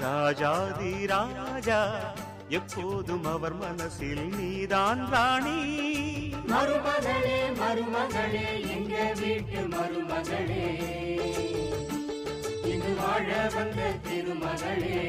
ராஜாதி ராஜா எப்போதும் அவர் மனசில் நீதான் ராணி. மருமகளே மருமகளே எங்க வீட்டு மருமகளே இங்கு வாழ வந்த திருமகளே